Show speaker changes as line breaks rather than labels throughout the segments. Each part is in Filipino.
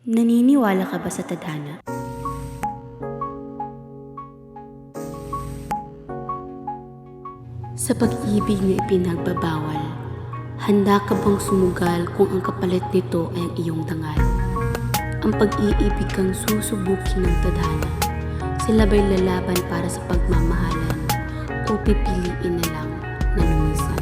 Naniniwala ka ba sa tadhana? Sa pag-ibig na ipinagbabawal, handa ka bang sumugal kung ang kapalit nito ay ang iyong dangal? Ang pag-iibig kang susubukin ng tadhana, sila ba'y lalaban para sa pagmamahalan o pipiliin na lang na lumisan?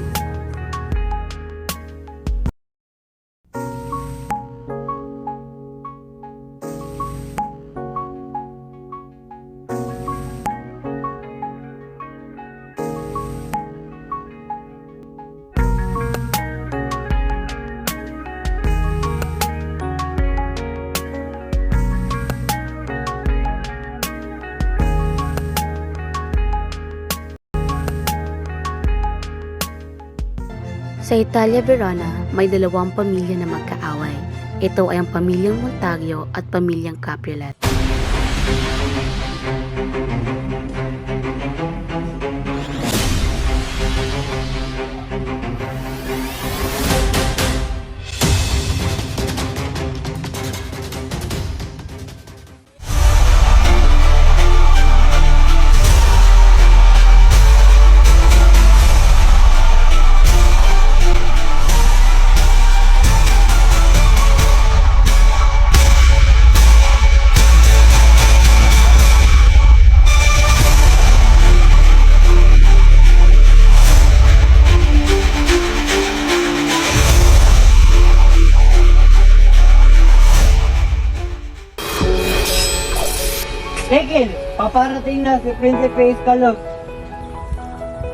Sa Italia, Verona, may dalawang pamilya na magkaaway. Ito ay ang pamilyang Montaglio at pamilyang Capulet.
Tekil, paparating na si Prinsipe Escalos.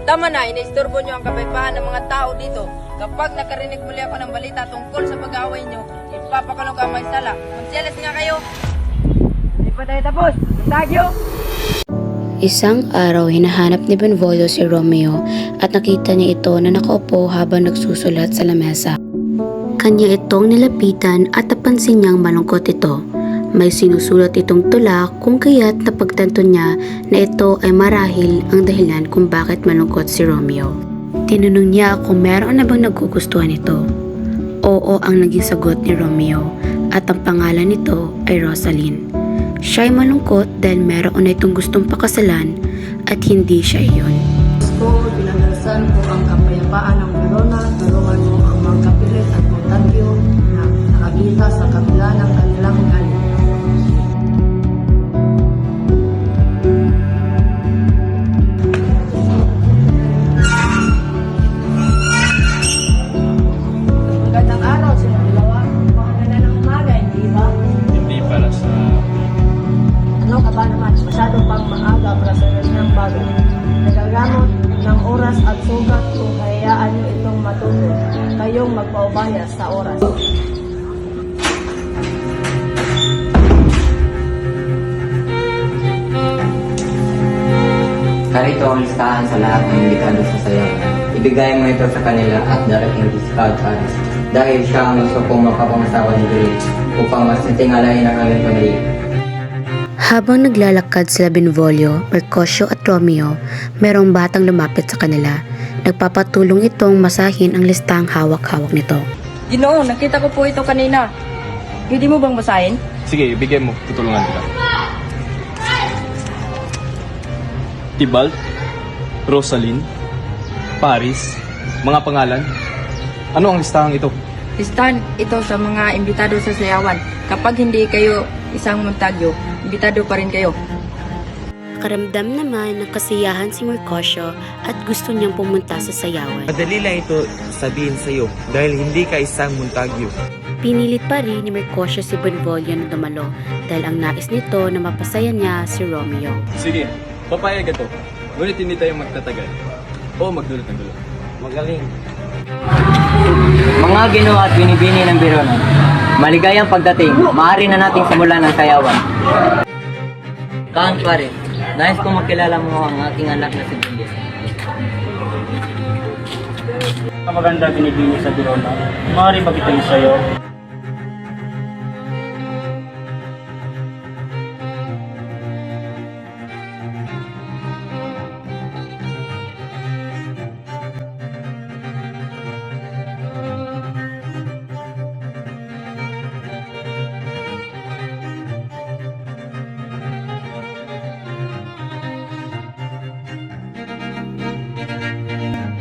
Tama na, iniistorbo niyo ang kapayapaan ng mga tao dito. Kapag nakarinig muli ako ng balita tungkol sa pag-aaway niyo, ipapakulong ka may sala. Magsialas nga kayo!
Hindi pa tayo tapos. Montagyo!
Isang araw, hinahanap ni Benvolio si Romeo at nakita niya ito na nakaupo habang nagsusulat sa lamesa. Kanya itong nilapitan at napansin niyang malungkot ito. May sinusulat itong tula kung kaya't napagtanto niya na ito ay marahil ang dahilan kung bakit malungkot si Romeo. Tinanong niya kung meron na bang nagugustuhan ito. Oo ang naging sagot ni Romeo at ang pangalan nito ay Rosaline. Siya ay malungkot dahil meron na itong gustong pakasalan at hindi siya iyon.
Ko, pinagdarasal ko ang kapayapaan ng Verona, tulungan mo ang mga Capulet at Montaglio na nakagita sa kabila ng kanilang galit. Magandang araw sa mga dalawa. Maganda ng umaga, hindi ba?
Hindi para sa...
Ano ka ba naman? Masyado pang maaga para sa ganyang bagay. Nagagamot ng oras at sugat kung hayaan nyo itong matuto. Kayong magpaubaya sa oras.
Narito ang listahan sa lahat ng imbitado sa sayaw. Ibigay mo ito sa kanila at darating si Scout Harris. Dahil siya ang gusto kong makapangasawa ni Grace upang mas natingalain ang aming pamilya.
Habang naglalakad sila Benvolio, Mercutio at Romeo, merong batang lumapit sa kanila. Nagpapatulong itong masahin ang listang hawak-hawak nito.
Ginoo, nakita ko po ito kanina. Pwede mo bang basahin?
Sige, ibigay mo. Tutulungan kita. Tibalt, Rosaline, Paris, mga pangalan. Ano ang listahang ito?
Listahan ito sa mga imbitado sa sayawan. Kapag hindi kayo isang Montaglio, imbitado pa rin kayo.
Karamdam naman ng kasiyahan si Mercutio at gusto niyang pumunta sa sayawan.
Madali lang ito sabihin sa iyo dahil hindi ka isang Montaglio.
Pinilit pa rin ni Mercutio si Benvolio na dumalo dahil ang nais nito na mapasaya niya si Romeo.
Sige, papayag ito. Ngunit hindi tayo magtatagal. O magdulot ng dulo.
Magaling. Mga Ginoo at binibini ng Verona, maligayang pagdating, maaari na nating simulan ang sayawan. Kaan pare, nais kong makilala mo ang aking anak na si Julia.
Ang maganda binibini sa Verona. Maaari ba kitang sa'yo?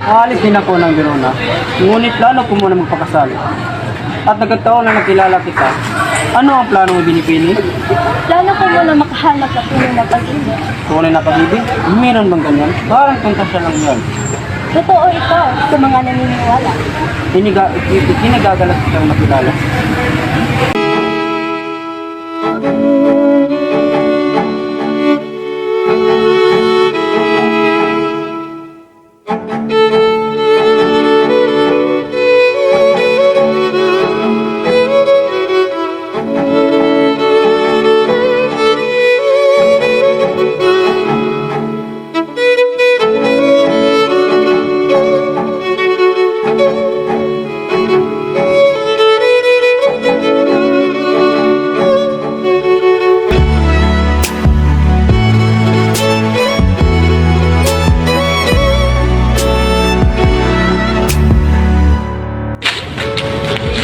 Aalis din ako ng Verona, ngunit plano ko muna magpakasal. At nagkataon na nakilala kita. Ano ang plano mo binipili?
Plano ko muna makahanap ng tunay na pag-ibig.
Tunay na pag-ibig? Meron bang ganyan? Parang kontasya lang yan.
Totoo ito sa mga naniniwala.
Kinagagalat kitang makilala.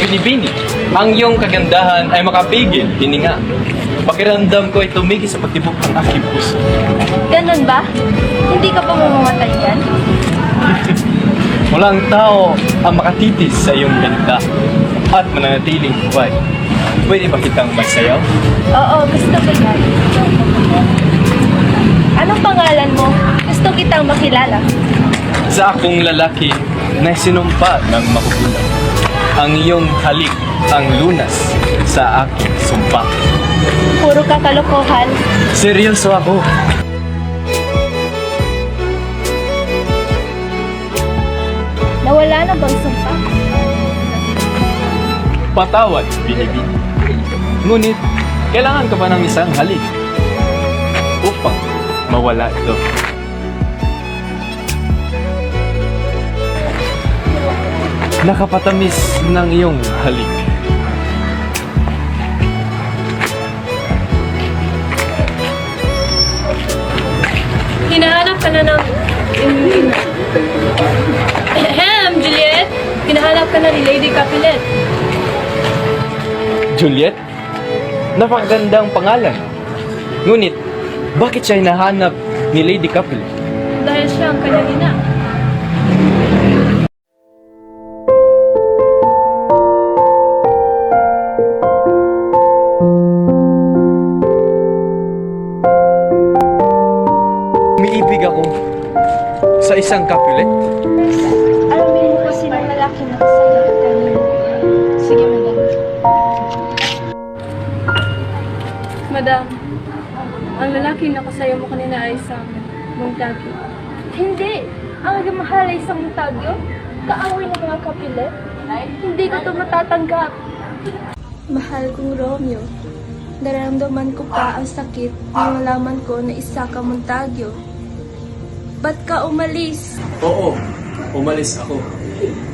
Binibini, ang iyong kagandahan ay makapigil, hininga. Pakiramdam ko ay tumigil sa pagtibok ng aking puso.
Ganun ba? Hindi ka pa mamamatay yan?
Walang tao ang makatitis sa iyong ganda at mananatiling buhay. Pwede ba kitang magsayaw?
Oo, gusto ko yan. Anong pangalan mo? Gusto kitang makilala.
Sa akong lalaki na sinumpa ng makukulang. Ang iyong halik ang lunas sa aking sumpa.
Puro ka kalokohan.
Seryoso ako.
Nawala na bang sumpa?
Patawad, binibini. Ngunit, kailangan ka pa ng isang halik upang mawala ito. Nakapatamis ng iyong halik.
Hinahanap ka na ng... Ahem, Juliet! Hinahanap ka na ni Lady Capulet.
Juliet? Napakagandang pangalan. Ngunit, bakit siya hinahanap ni Lady Capulet?
Dahil siya ang kanyang ina.
Umiibig ako sa isang Capulet.
Alamin mo kasi ng lalaki na kasaya kanina. Sige, madam. Madam, ang lalaki na kasaya mo kanina ay isang Montague. Hindi! Ang mahal ay isang Montague? Kaaway ng mga Capulet? Hindi ko ito matatanggap. Mahal kong Romeo, nararamdaman ko pa ang sakit nang malaman ko na isa ka Montague. Ba't ka umalis?
Oo, umalis ako.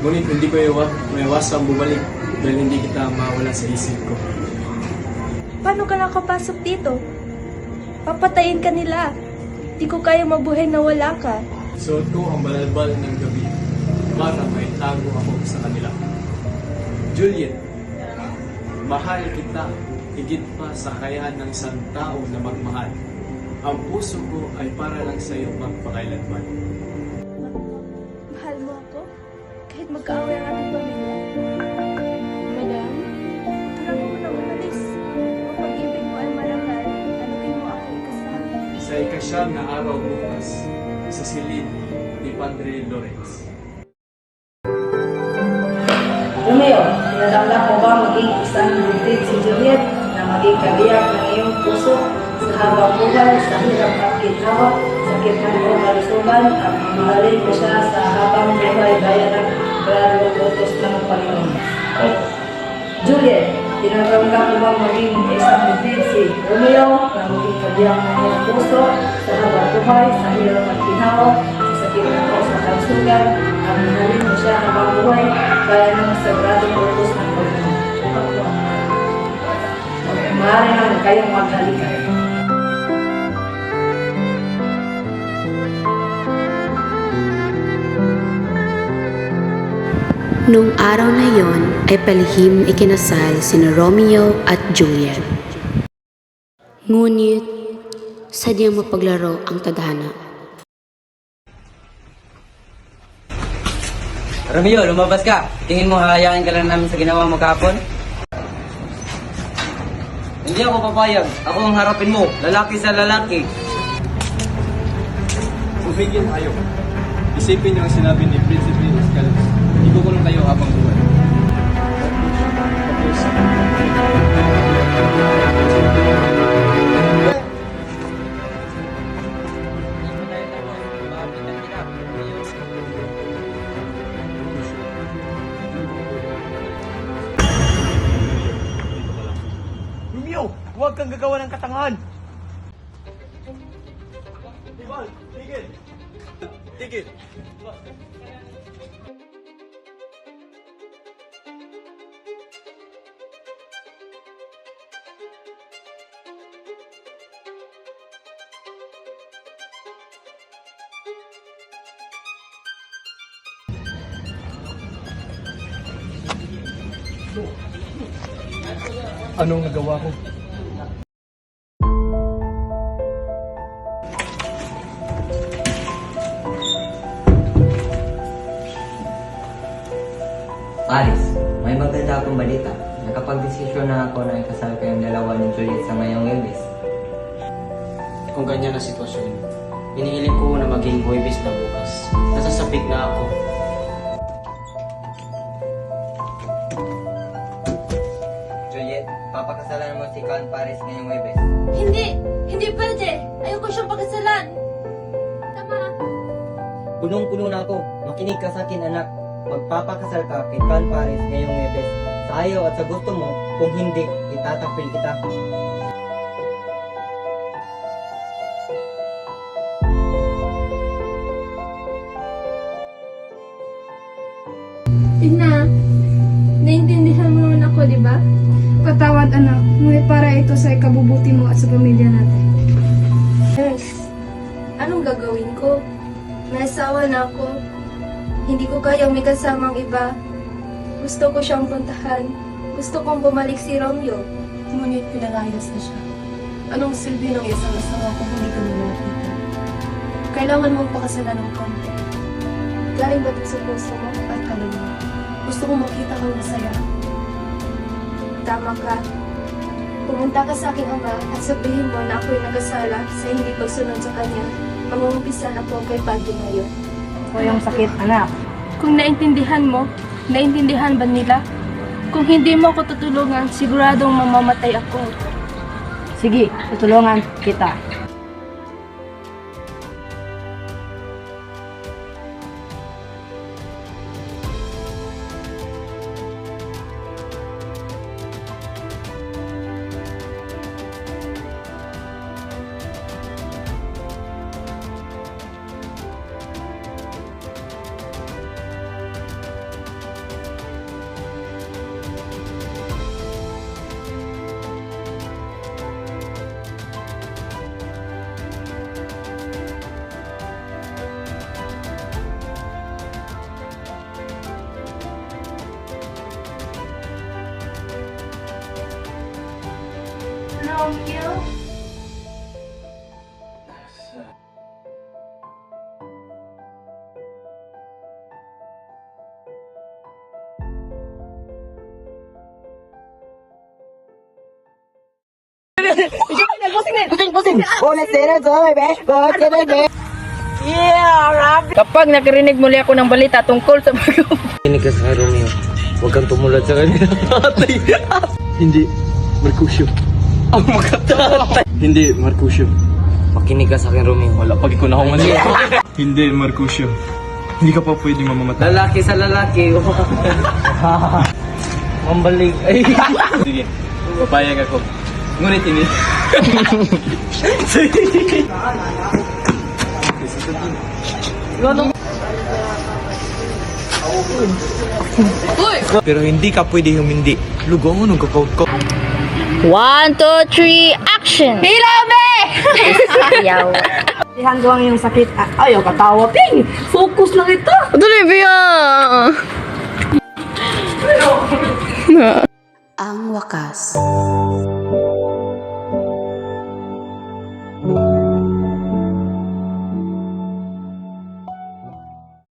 Ngunit hindi ko maiwasang bumalik dahil hindi kita mawala sa isip ko.
Paano ka nakapasok dito? Papatayin ka nila. Di ko kaya mabuhay na wala ka.
Suot ko ang balalbal ng gabi para maitago ako sa kanila. Juliet, mahal kita higit pa sa kakayahan ng isang tao na magmahal. Ang puso ko ay para lang sa iyo magpakailanman.
Mahal mo ako? Kahit magkaaway ang ating pamilya? Madam, alam mo na umalis. Ang pag-ibig mo ay marangal. Tanungin mo ako ikasal.
Sa ikasyam na araw bukas, sa silid ni Padre Lawrence.
Romeo, tinatanggap mo ba maging isang buntid si Juliet na maging kabiyak ng iyong puso sa habang buhay, sa hirap at ginhawa, sakit ng iyong kalusugan at mahalin mo siya sa habang buhay gaya ng gradong utos ng Panginoon? Juliet, tinatanggap mo ba maging isang buntid si Romeo na maging kabiyak ng iyong puso sa habang buhay, sa hirap at ginhawa, sa sakit ng iyong kalusugan at mahalin mo siya habang buhay gaya ng sagradong utos ng Panginoon? Maaari naman kayong maghalikan.
Noong araw na yon ay palihim ikinasal sina Romeo at Juliet. Ngunit, sadyang mapaglaro ang tadhana.
Romeo, lumabas ka. Tingin mo hahayain ka lang namin sa ginawa mo kahapon? Hindi ako papayag. Ako ang harapin mo. Lalaki sa lalaki.
Tumigil kayo. Isipin niyo ang sinabi ni Prinsipe Escalos. Ikukulong kayo habang buhay.
Romeo, huwag kang gagawa ng katangahan. Tigil! Tigil!
Anong nagawa ko?
Paris, may maganda akong balita. Nakapag-desisyon na ako na ikasal kayong dalawa ni Juliet sa ngayong Webes.
Kung ganyan ang sitwasyon, inihiling ko na maging Huwebes na bukas. Nasasabik na ako.
Juliet, papakasalan mo si Can Paris ngayong Webes.
Hindi! Hindi pwede! Ayoko siyang pagkasalan! Tama!
Punong-puno na ako. Makinig ka sa akin, anak. Magpapakasal ka kay Can Paris ngayong Webes. Sa ayaw at sa gusto mo, kung hindi, itatapil kita.
Ina, naiintindihan mo naman ako, di ba?
Patawad anak, ngunit para ito sa ikabubuti mo at sa pamilya natin.
Nurse, anong gagawin ko? May asawa na ako. Hindi ko kayang may kasamang iba. Gusto ko siyang puntahan. Gusto kong bumalik si Romeo.
Ngunit pinalayas na siya. Anong silbi ng isang asawa kung hindi ka na nakita? Kailangan mong pakasalan ng konti.
Galing ba ito sa puso mo?
At alam mo, gusto kong makita kang masaya.
Tama ka. Pumunta ka sa aking ama at sabihin mo na ako'y nagkasala sa hindi pagsunod sa kanya. Mangungumpisan ako kay Padre ngayon.
O yung sakit anak.
Kung naintindihan mo, naintindihan ba nila? Kung hindi mo ako tutulungan, siguradong mamamatay ako.
Sige, tutulungan kita.
Romeo?
Kapag nakarinig muli ako ng balita tungkol sa
Kinig ka sa Romeo. Huwag kang tumulad sa kanila.
Hindi, Mercutio. Ang makatatay. Hindi, Mercutio.
Makinig ka sa akin, Romeo.
Wala, pag ikaw na akong mali. Hindi, Mercutio. Hindi ka pa pwedeng mamamatay.
Lalaki sa lalaki.
Mambalik. Ay.
Sige, papayag ako. Ngunit ini.
Pero hindi ka pwede humindi. Lugaw mo nung kakaut ko.
1, 2, 3, action!
Hilaw me!
Ayaw.
Ihan ko ang iyong sakit. Ayaw katawa, Ping! Focus lang ito!
Ang wakas.